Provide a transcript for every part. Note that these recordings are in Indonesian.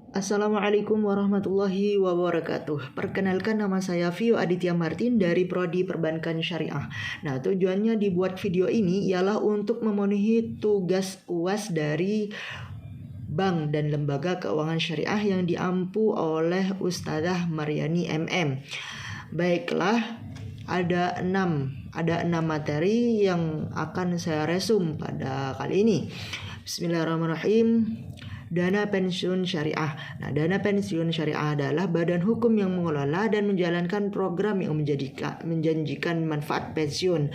Assalamualaikum warahmatullahi wabarakatuh. Perkenalkan, nama saya Vio Aditya Martin dari Prodi Perbankan Syariah. Nah, tujuannya dibuat video ini ialah untuk memenuhi tugas UAS dari bank dan lembaga keuangan syariah yang diampu oleh Ustadzah Maryani MM. Baiklah, ada enam materi yang akan saya resum pada kali ini. Bismillahirrahmanirrahim. Dana pensiun syariah. Nah, dana pensiun syariah adalah badan hukum yang mengelola dan menjalankan program yang menjanjikan manfaat pensiun.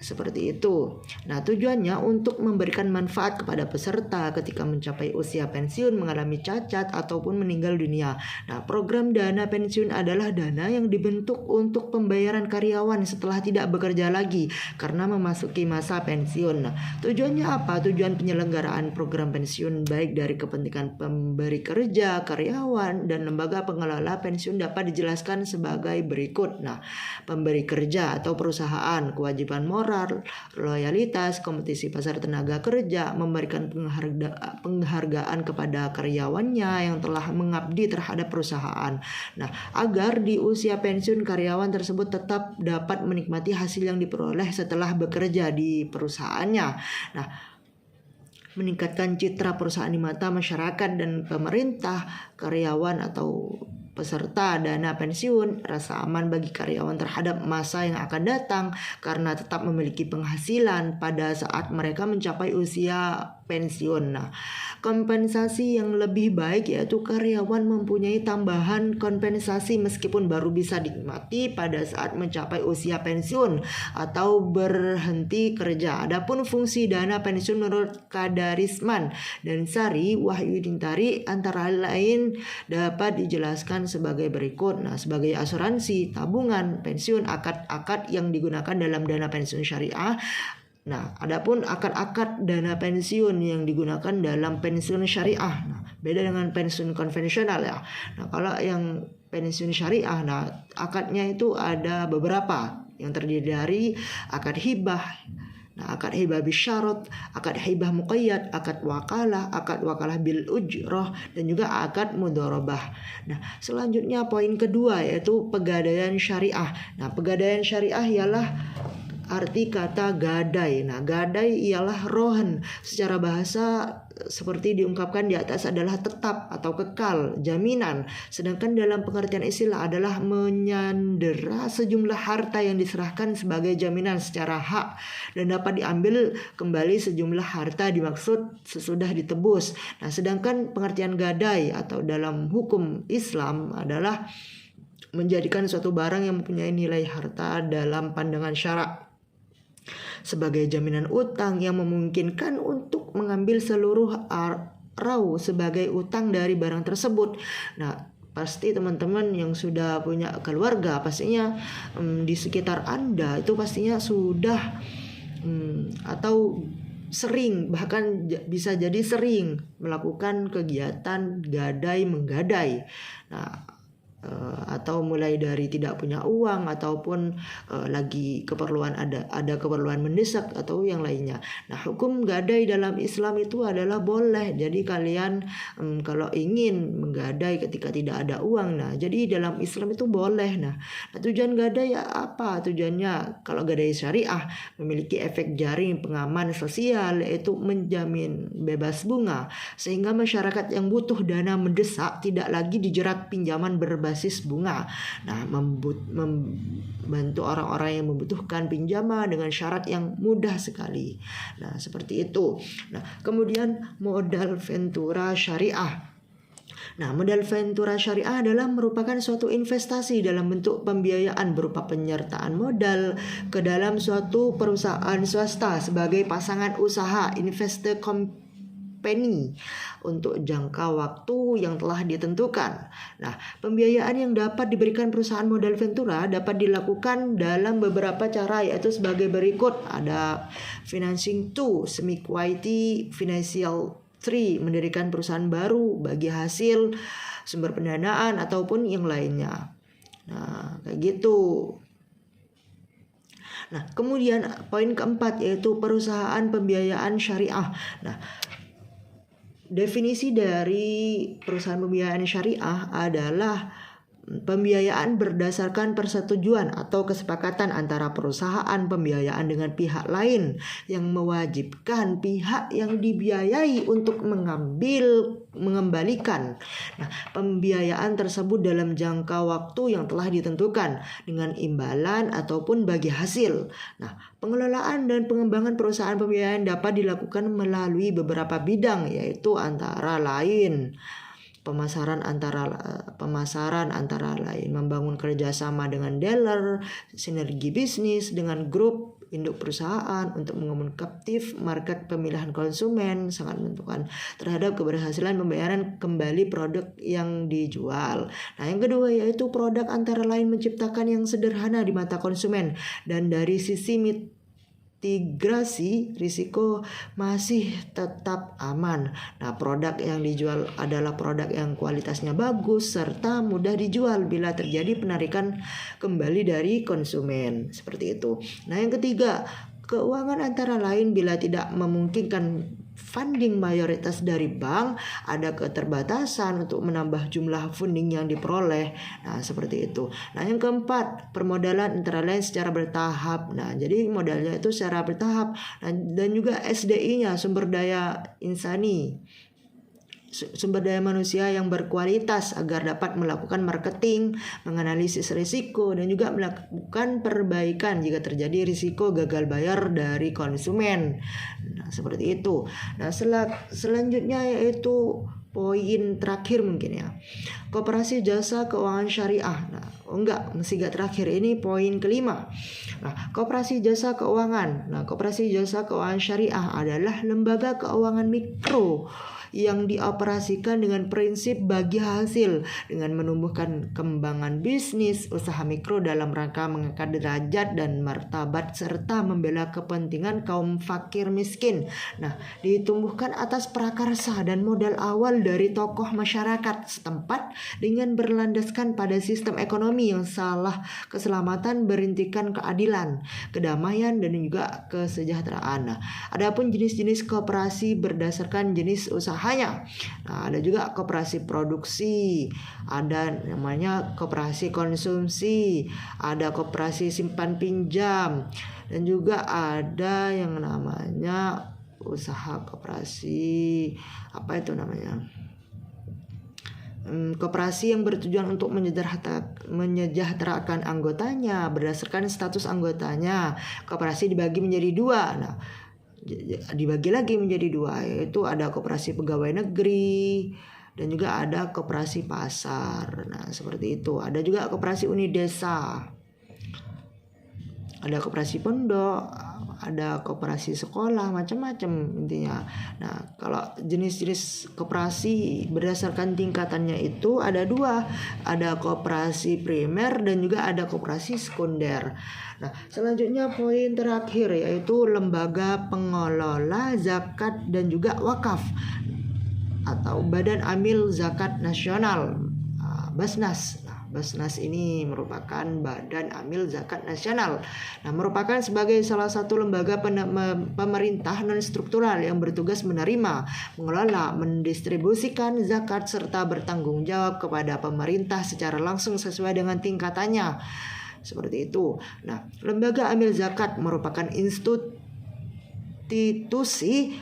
Seperti itu. Nah, tujuannya untuk memberikan manfaat kepada peserta ketika mencapai usia pensiun, mengalami cacat, ataupun meninggal dunia. Nah, program dana pensiun adalah dana yang dibentuk untuk pembayaran karyawan setelah tidak bekerja lagi karena memasuki masa pensiun. Nah, tujuannya apa? Tujuan penyelenggaraan program pensiun baik dari kepentingan pemberi kerja, karyawan, dan lembaga pengelola pensiun dapat dijelaskan sebagai berikut. Nah, pemberi kerja atau perusahaan, kewajiban moral, loyalitas, kompetisi pasar tenaga kerja, memberikan penghargaan kepada karyawannya yang telah mengabdi terhadap perusahaan. Nah, agar di usia pensiun karyawan tersebut tetap dapat menikmati hasil yang diperoleh setelah bekerja di perusahaannya. Nah, meningkatkan citra perusahaan di mata masyarakat dan pemerintah, karyawan atau peserta dana pensiun, rasa aman bagi karyawan terhadap masa yang akan datang karena tetap memiliki penghasilan pada saat mereka mencapai usia pensiun. Nah, kompensasi yang lebih baik yaitu karyawan mempunyai tambahan kompensasi meskipun baru bisa dinikmati pada saat mencapai usia pensiun atau berhenti kerja. Adapun fungsi dana pensiun menurut Kadarisman dan Sari Wahyudintari antara lain dapat dijelaskan sebagai berikut. Nah, sebagai asuransi, tabungan, pensiun, akad-akad yang digunakan dalam dana pensiun syariah. Nah, adapun akad-akad dana pensiun yang digunakan dalam pensiun syariah. Nah, beda dengan pensiun konvensional ya. Nah, kalau yang pensiun syariah, nah akadnya itu ada beberapa yang terdiri dari akad hibah. Nah, akad hibah bisyarat, akad hibah muqayyad, akad wakalah bil ujroh, dan juga akad mudharabah. Nah, selanjutnya poin kedua yaitu pegadaian syariah. Nah, pegadaian syariah ialah arti kata gadai. Nah, gadai ialah rohan. Secara bahasa seperti diungkapkan di atas adalah tetap atau kekal, jaminan. Sedangkan dalam pengertian istilah adalah menyandera sejumlah harta yang diserahkan sebagai jaminan secara hak dan dapat diambil kembali sejumlah harta dimaksud sesudah ditebus. Nah, sedangkan pengertian gadai atau dalam hukum Islam adalah menjadikan suatu barang yang mempunyai nilai harta dalam pandangan syarak sebagai jaminan utang yang memungkinkan untuk mengambil seluruh arau sebagai utang dari barang tersebut. Nah, pasti teman-teman yang sudah punya keluarga pastinya di sekitar Anda itu pastinya sudah atau sering, bahkan bisa jadi sering melakukan kegiatan gadai menggadai. Nah, atau mulai dari tidak punya uang ataupun lagi keperluan ada keperluan mendesak atau yang lainnya. Nah, hukum gadai dalam Islam itu adalah boleh. Jadi kalian kalau ingin menggadai ketika tidak ada uang, nah jadi dalam Islam itu boleh. Nah, tujuan gadai apa? Tujuannya kalau gadai syariah memiliki efek jaring pengaman sosial yaitu menjamin bebas bunga sehingga masyarakat yang butuh dana mendesak tidak lagi dijerat pinjaman berbasis bunga. Nah, membantu orang-orang yang membutuhkan pinjaman dengan syarat yang mudah sekali. Nah, seperti itu. Nah, kemudian modal ventura syariah. Nah, modal ventura syariah adalah merupakan suatu investasi dalam bentuk pembiayaan berupa penyertaan modal ke dalam suatu perusahaan swasta sebagai pasangan usaha investor company untuk jangka waktu yang telah ditentukan. Nah, pembiayaan yang dapat diberikan perusahaan modal ventura dapat dilakukan dalam beberapa cara yaitu sebagai berikut. Ada financing 2, semi-equity financial 3, mendirikan perusahaan baru bagi hasil sumber pendanaan ataupun yang lainnya. Nah, kayak gitu. Nah, kemudian poin keempat yaitu perusahaan pembiayaan syariah. Nah, Definisi dari perusahaan pembiayaan syariah adalah pembiayaan berdasarkan persetujuan atau kesepakatan antara perusahaan pembiayaan dengan pihak lain yang mewajibkan pihak yang dibiayai untuk mengembalikan pembiayaan tersebut dalam jangka waktu yang telah ditentukan dengan imbalan ataupun bagi hasil. Pengelolaan dan pengembangan perusahaan pembiayaan dapat dilakukan melalui beberapa bidang, yaitu antara lain pemasaran antara lain membangun kerjasama dengan dealer, sinergi bisnis dengan grup induk perusahaan untuk mengomunikatif market pemilihan konsumen sangat menentukan terhadap keberhasilan pembayaran kembali produk yang dijual. Yang kedua yaitu produk antara lain menciptakan yang sederhana di mata konsumen dan dari sisi mitigasi risiko masih tetap aman. Produk yang dijual adalah produk yang kualitasnya bagus serta mudah dijual bila terjadi penarikan kembali dari konsumen. Seperti itu. Yang ketiga, keuangan antara lain bila tidak memungkinkan funding mayoritas dari bank, ada keterbatasan untuk menambah jumlah funding yang diperoleh. Seperti itu. Yang keempat, permodalan antara lain secara bertahap. Jadi modalnya itu secara bertahap. Dan juga SDI-nya, sumber daya insani, sumber daya manusia yang berkualitas agar dapat melakukan marketing, menganalisis risiko dan juga melakukan perbaikan jika terjadi risiko gagal bayar dari konsumen. Seperti itu. Selanjutnya yaitu poin terakhir mungkin ya. Koperasi jasa keuangan syariah. Masih gak terakhir, ini poin kelima. Koperasi jasa keuangan. Koperasi jasa keuangan syariah adalah lembaga keuangan mikro yang dioperasikan dengan prinsip bagi hasil dengan menumbuhkan kembangan bisnis usaha mikro dalam rangka mengangkat derajat dan martabat serta membela kepentingan kaum fakir miskin. Ditumbuhkan atas prakarsa dan modal awal dari tokoh masyarakat setempat dengan berlandaskan pada sistem ekonomi yang salah, keselamatan, berintikan keadilan, kedamaian dan juga kesejahteraan. Adapun jenis-jenis koperasi berdasarkan jenis usahanya. Ada juga koperasi produksi, ada namanya koperasi konsumsi, ada koperasi simpan pinjam, dan juga ada yang namanya usaha koperasi koperasi yang bertujuan untuk menyejahterakan anggotanya berdasarkan status anggotanya. Koperasi dibagi menjadi dua. Dibagi lagi menjadi dua, yaitu ada koperasi pegawai negeri dan juga ada koperasi pasar. Seperti itu. Ada juga koperasi unit desa, ada koperasi pondok, ada koperasi sekolah, macam-macam intinya. Kalau jenis-jenis koperasi berdasarkan tingkatannya itu ada dua, ada koperasi primer dan juga ada koperasi sekunder. Selanjutnya poin terakhir yaitu lembaga pengelola zakat dan juga wakaf atau Badan Amil Zakat Nasional, Basnas. Basnas ini merupakan Badan Amil Zakat Nasional. Merupakan sebagai salah satu lembaga pemerintah non-struktural yang bertugas menerima, mengelola, mendistribusikan zakat serta bertanggung jawab kepada pemerintah secara langsung sesuai dengan tingkatannya. Seperti itu. Lembaga Amil Zakat merupakan institusi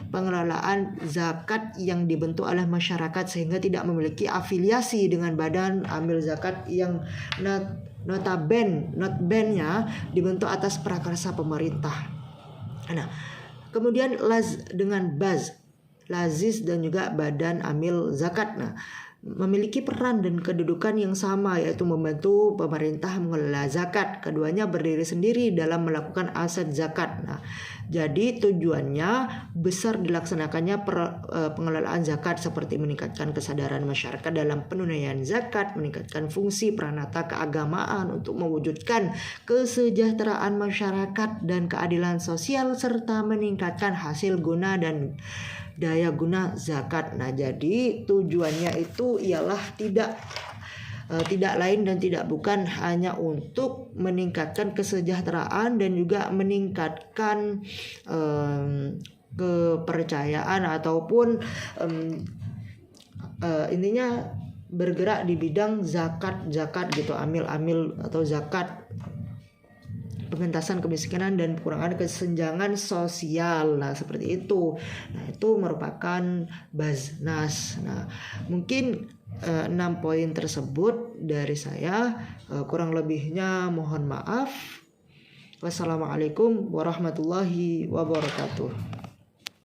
pengelolaan zakat yang dibentuk oleh masyarakat sehingga tidak memiliki afiliasi dengan badan amil zakat yang notabene-nya dibentuk atas prakarsa pemerintah. Kemudian Lazis dan juga badan amil zakat memiliki peran dan kedudukan yang sama, yaitu membantu pemerintah mengelola zakat. Keduanya berdiri sendiri dalam melakukan aset zakat. Jadi tujuannya besar dilaksanakannya pengelolaan zakat seperti meningkatkan kesadaran masyarakat dalam penunaian zakat, meningkatkan fungsi peranata keagamaan untuk mewujudkan kesejahteraan masyarakat dan keadilan sosial serta meningkatkan hasil guna dan daya guna zakat. Jadi tujuannya itu ialah tidak lain dan tidak bukan hanya untuk meningkatkan kesejahteraan dan juga meningkatkan kepercayaan ataupun intinya bergerak di bidang zakat gitu, amil atau zakat, pengentasan kemiskinan dan pengurangan kesenjangan sosial. Nah, seperti itu. Nah, itu merupakan Baznas. Nah, mungkin 6 poin tersebut dari saya. Kurang lebihnya mohon maaf. Wassalamualaikum warahmatullahi wabarakatuh.